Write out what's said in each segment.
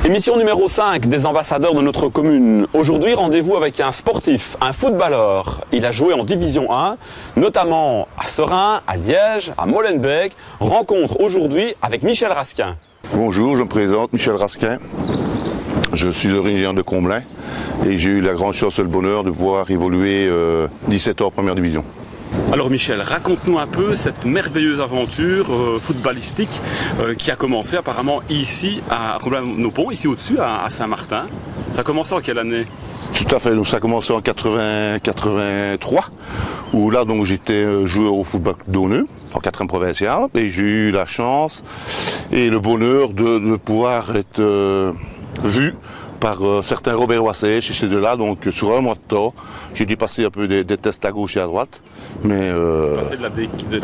Émission numéro 5 des ambassadeurs de notre commune. Aujourd'hui, rendez-vous avec un sportif, un footballeur. Il a joué en Division 1, notamment à Serein, à Liège, à Molenbeek. Rencontre aujourd'hui avec Michel Rasquin. Bonjour, je me présente, Michel Rasquin. Je suis originaire de Comblain et j'ai eu la grande chance et le bonheur de pouvoir évoluer 17 ans en première division. Alors Michel, raconte-nous un peu cette merveilleuse aventure footballistique qui a commencé apparemment ici à Comblain-Nopon, ici au-dessus à Saint-Martin. Ça a commencé en quelle année? Tout à fait, donc ça a commencé en 83, où là donc j'étais joueur au football d'Auneux, en 4e provincial, et j'ai eu la chance et le bonheur de pouvoir être vu par certains Robert Wassèche, et c'est de là, donc sur un mois de temps, j'ai dû passer un peu des tests à gauche et à droite. Mais passer de la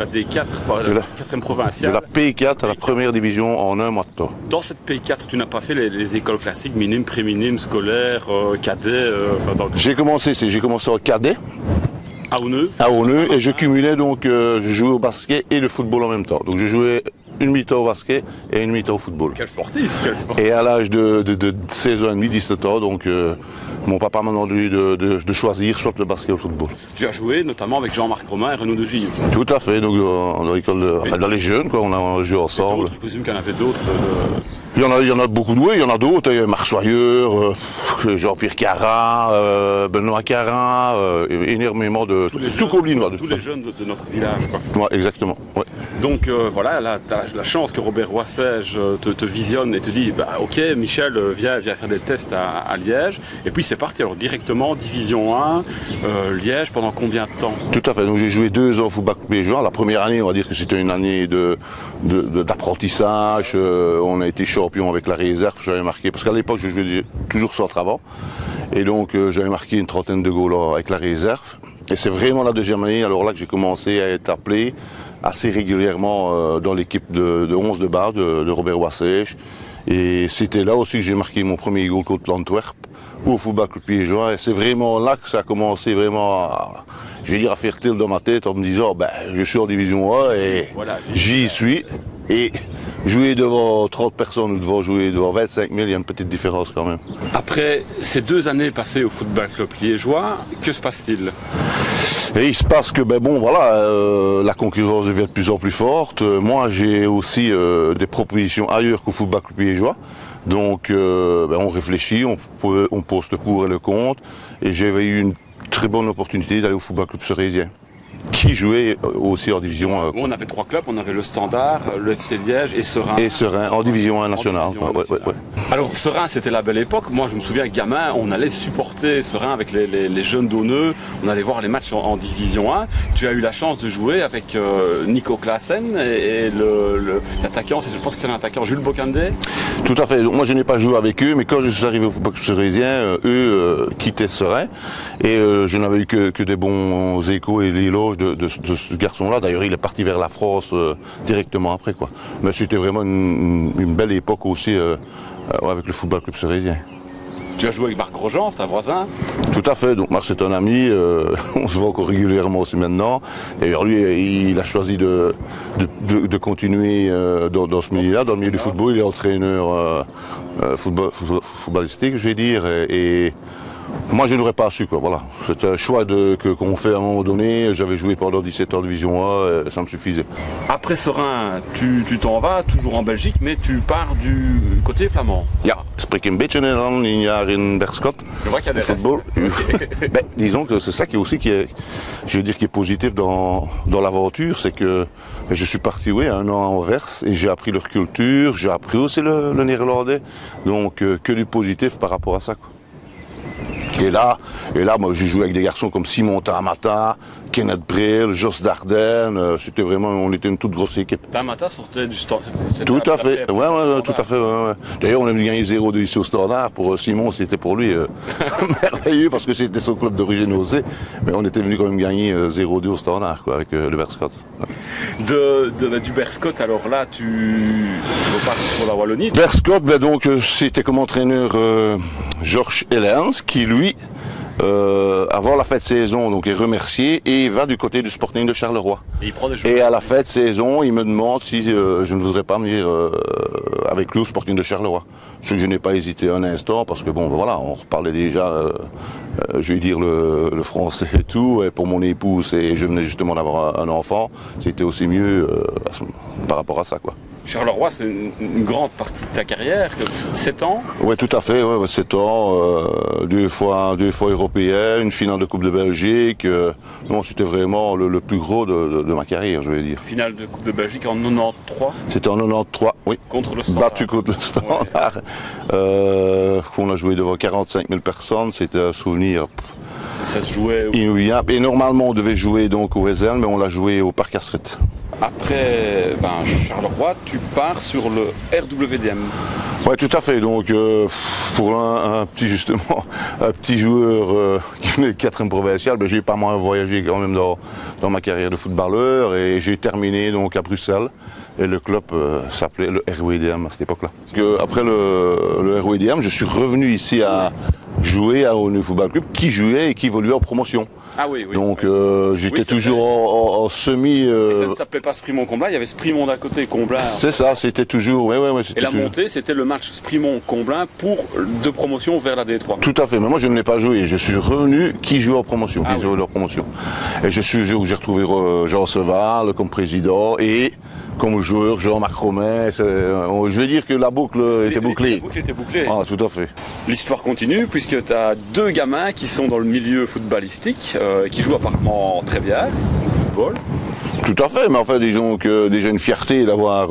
D4, la 4e provinciale. De la P4 à la première division en un mois de temps. Dans cette P4, tu n'as pas fait les écoles classiques, minimes, pré-minimes, scolaires, cadets J'ai commencé en cadet. À Auneux. À Auneux, et je cumulais donc, je jouais au basket et le football en même temps. Donc je jouais une mi-temps au basket et une mi-temps au football. Quel sportif, quel sportif. Et à l'âge de 16 ans et demi, 17 ans, donc mon papa m'a demandé de choisir soit le basket ou le football. Tu as joué notamment avec Jean-Marc Romain et Renaud de Gilles. Tout à fait, donc dans l'école, enfin dans les jeunes, quoi, on a joué ensemble. Je présume qu'il y en avait d'autres. Il y en a beaucoup doués, il y en a d'autres, il y a Marc Soyeur, Jean-Pierre Carin, Benoît Carin, énormément de tout Coblinois. Tous les jeunes de notre village, quoi. Ouais, exactement. Ouais. Donc voilà, là, tu as la chance que Robert Wassèche te visionne et te dit bah, ok Michel, viens faire des tests à Liège. Et puis c'est parti, alors directement Division 1, Liège, pendant combien de temps? Tout à fait, donc j'ai joué 2 ans au football liégeois. La première année, on va dire que c'était une année d'apprentissage, on a été champion avec la réserve, j'avais marqué, parce qu'à l'époque je jouais toujours centre avant. Et donc j'avais marqué une trentaine de goals avec la réserve. Et c'est vraiment la deuxième année, alors là que j'ai commencé à être appelé assez régulièrement dans l'équipe de 11 de base de Robert Wassèche. Et c'était là aussi que j'ai marqué mon premier goal contre l'Antwerp au football club liégeois. Et c'est vraiment là que ça a commencé vraiment à faire tilt dans ma tête en me disant ben, je suis en division 1 et voilà, j'y suis. Et jouer devant 30 personnes ou jouer devant 25 000, il y a une petite différence quand même. Après ces 2 années passées au football club liégeois, que se passe-t-il? Et il se passe que, ben bon, voilà, la concurrence devient de plus en plus forte. Moi, j'ai aussi des propositions ailleurs qu'au football club liégeois. Donc, ben, on réfléchit, on pose le pour et le contre. Et j'avais eu une très bonne opportunité d'aller au football club Cereisien, qui jouait aussi en division 1. On avait 3 clubs, on avait le Standard, le FC Liège et Serein. Et Serein, en division 1 nationale. Ouais. Alors Serein, c'était la belle époque. Moi, je me souviens, gamin, on allait supporter Serein avec les jeunes d'Auneux. On allait voir les matchs en division 1. Tu as eu la chance de jouer avec Nico Claassen et l'attaquant, je pense que c'est l'attaquant Jules Bocandé. Tout à fait. Donc, moi, je n'ai pas joué avec eux, mais quand je suis arrivé au football cerisien, eux quittaient Serein. Et je n'avais eu que des bons échos et l'éloge de ce garçon-là. D'ailleurs, il est parti vers la France directement après, quoi. Mais c'était vraiment une belle époque aussi avec le football club cerisien. Tu as joué avec Marc Grosjean, c'est un voisin? Tout à fait, donc Marc c'est un ami, on se voit encore régulièrement aussi maintenant. D'ailleurs lui, il a choisi de continuer dans ce milieu-là, dans le milieu du football. Il est entraîneur footballistique, je vais dire, et moi je n'aurais pas su, quoi, voilà. C'est un choix qu'on fait à un moment donné. J'avais joué pendant 17 ans en division 1, et ça me suffisait. Après Serein, tu t'en vas, toujours en Belgique, mais tu pars du côté flamand. Ja, ik spreek een beetje Nederlands, 1 jaar in Berscott. Je vois qu'il y a des football. Ben, disons que c'est ça qui est aussi qui est positif dans l'aventure, c'est que je suis parti 1 an à Anvers et j'ai appris leur culture, j'ai appris aussi le néerlandais, donc que du positif par rapport à ça, quoi. Et là, moi, j'ai joué avec des garçons comme Simon Tamata, Kenneth Brel, Jos Dardenne. C'était vraiment, on était une toute grosse équipe. Tamata sortait du Standard. Tout à fait, tout à fait. Ouais. D'ailleurs, on a gagné 0-2 ici au Standard. Pour Simon, c'était pour lui merveilleux parce que c'était son club d'origine aussi. Mais on était venu quand même gagner 0-2 au Standard, quoi, avec le Berscott. Ouais. Du Berscott, alors là, tu repars pour la Wallonie. Berscott, ben donc, c'était comme entraîneur Georges Hellens, qui lui avant la fin de saison, donc est remercié et il va du côté du Sporting de Charleroi. Et il prend des Et à la fin de saison, il me demande si je ne voudrais pas venir avec lui au Sporting de Charleroi. Ce que je n'ai pas hésité un instant parce que bon, voilà, on reparlait déjà, je vais dire le français et tout. Et pour mon épouse, et je venais justement d'avoir un enfant, c'était aussi mieux par rapport à ça, quoi. Charleroi, c'est une grande partie de ta carrière, 7 ans. Oui, tout à fait, ouais, 7 ans, deux fois européen, une finale de Coupe de Belgique. Non, c'était vraiment le plus gros de ma carrière, je vais dire. Finale de Coupe de Belgique en 93. C'était en 93, oui. Contre le Standard. Battu contre le Standard. Ouais. On a joué devant 45 000 personnes, c'était un souvenir. Ça se jouait inoubliable. Et normalement, on devait jouer donc au Wesel, mais on l'a joué au Parc Astrid. Après Charleroi, tu pars sur le RWDM. Oui, tout à fait. Donc, pour un petit joueur qui venait de 4e provincial, ben, j'ai pas mal voyagé quand même dans ma carrière de footballeur et j'ai terminé donc à Bruxelles. Et le club s'appelait le RWDM à cette époque-là. Après le RWDM, je suis revenu ici à jouer à Haut-Neuilly Football Club, qui jouait et qui évoluait en promotion. Ah oui, oui. Donc j'étais toujours en semi. Et ça ne s'appelait pas Sprimont-Comblain, il y avait Sprimont d'un côté et Comblain. C'est ça, c'était toujours. Ouais, et la montée, c'était le match Sprimont-Comblain de promotion vers la D3. Tout à fait, mais moi je ne l'ai pas joué. Je suis revenu qui jouait en promotion, qui jouait leur promotion. Et je suis où j'ai retrouvé Jean Seval comme président et comme joueur Jean-Marc Romain. Je veux dire que la boucle était bouclée. La boucle était bouclée. Ah, tout à fait. L'histoire continue puisque tu as 2 gamins qui sont dans le milieu footballistique, qui jouent apparemment très bien au football. Tout à fait, mais enfin disons que déjà une fierté d'avoir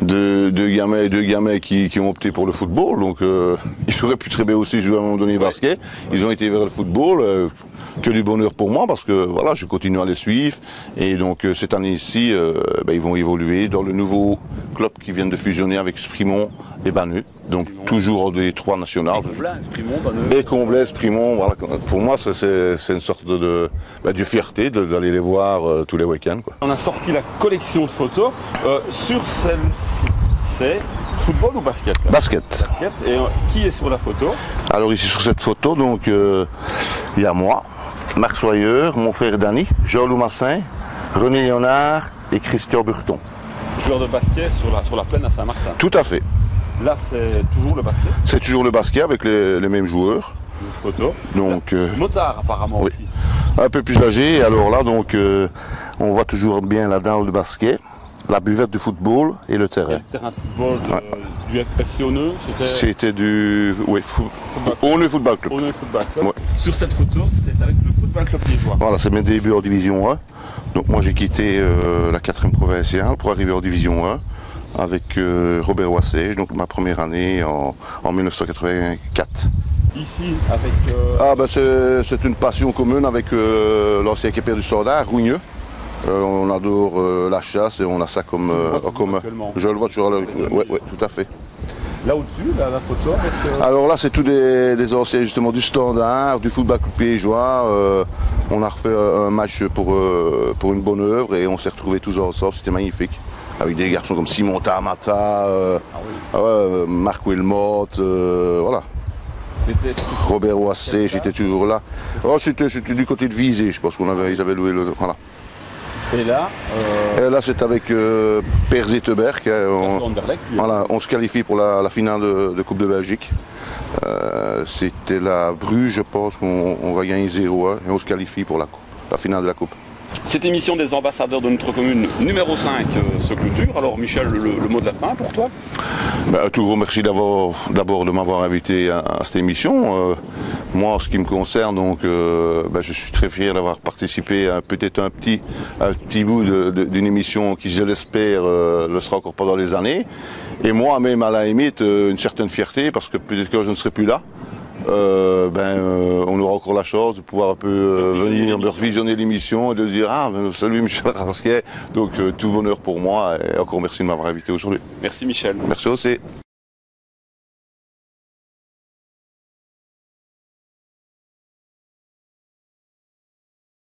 deux gamins qui ont opté pour le football. Donc ils auraient pu très bien aussi jouer à un moment donné basket. Ils ont été vers le football. Que du bonheur pour moi parce que voilà, je continue à les suivre et donc cette année-ci, ils vont évoluer dans le nouveau club qui vient de fusionner avec Sprimont et Banneux, donc toujours des 3 nationales. Et Comblain, Sprimont, Banneux. Et Comblain, Sprimont, voilà. Pour moi, c'est une sorte de fierté d'aller les voir tous les week-ends, quoi. On a sorti la collection de photos. Sur celle-ci, c'est football ou basket là? Basket. Basket. Et qui est sur la photo? Alors ici sur cette photo, donc il y a moi, Marc Soyeur, mon frère Dany, Jean-Loup Massin, René Léonard et Christian Burton. Joueur de basket sur la plaine à Saint-Martin. Tout à fait. Là, c'est toujours le basket. C'est toujours le basket avec les mêmes joueurs. Une photo. Donc, motard apparemment oui. aussi. Un peu plus âgé. Et alors là, donc, on voit toujours bien la dalle de basket, la buvette de football et le terrain. Et le terrain de football du FC Haut-Neuilly, c'était du Haut-Neuilly Football Club. Haut-Neuilly Football Club. Ouais. Sur cette photo, c'est avec le Football Club Liégeois. Voilà, c'est mes débuts en Division 1. Donc moi j'ai quitté la 4e provinciale pour arriver en Division 1 avec Robert Wassé, donc ma première année en 1984. Ici, avec... c'est une passion commune avec l'ancien équipier du Standard, Rougneux. On adore la chasse et on a ça comme commun. Je le vois toujours à l'heure. Oui, tout à fait. Là au-dessus, la photo avec, Alors là, c'est tous des anciens justement du Standard, du Football Club Liégeois. On a refait un match pour une bonne œuvre et on s'est retrouvés tous ensemble, c'était magnifique. Avec des garçons comme Simon Tamata, Marc Wilmot, voilà. Robert Wassé, j'étais toujours là. Oh, c'était du côté de Visé, je pense qu'ils avaient loué le... Voilà. Et là c'est avec Per Zetterberg. On se qualifie pour la finale de Coupe de Belgique. C'était la Bruges, je pense qu'on va gagner 0-1 et on se qualifie pour la finale de la Coupe. Cette émission des ambassadeurs de notre commune numéro 5 se clôture. Alors Michel, le mot de la fin pour toi? Un tout gros merci d'abord de m'avoir invité à cette émission. Moi, en ce qui me concerne, donc, je suis très fier d'avoir participé à peut-être un petit bout d'une émission qui, je l'espère, le sera encore pendant les années. Et moi, même à la limite, une certaine fierté parce que peut-être que je ne serai plus là. On aura encore la chance de pouvoir un peu venir revisionner l'émission et de se dire salut Michel Rasquet, donc tout bonheur pour moi et encore merci de m'avoir invité aujourd'hui. Merci Michel. Merci aussi.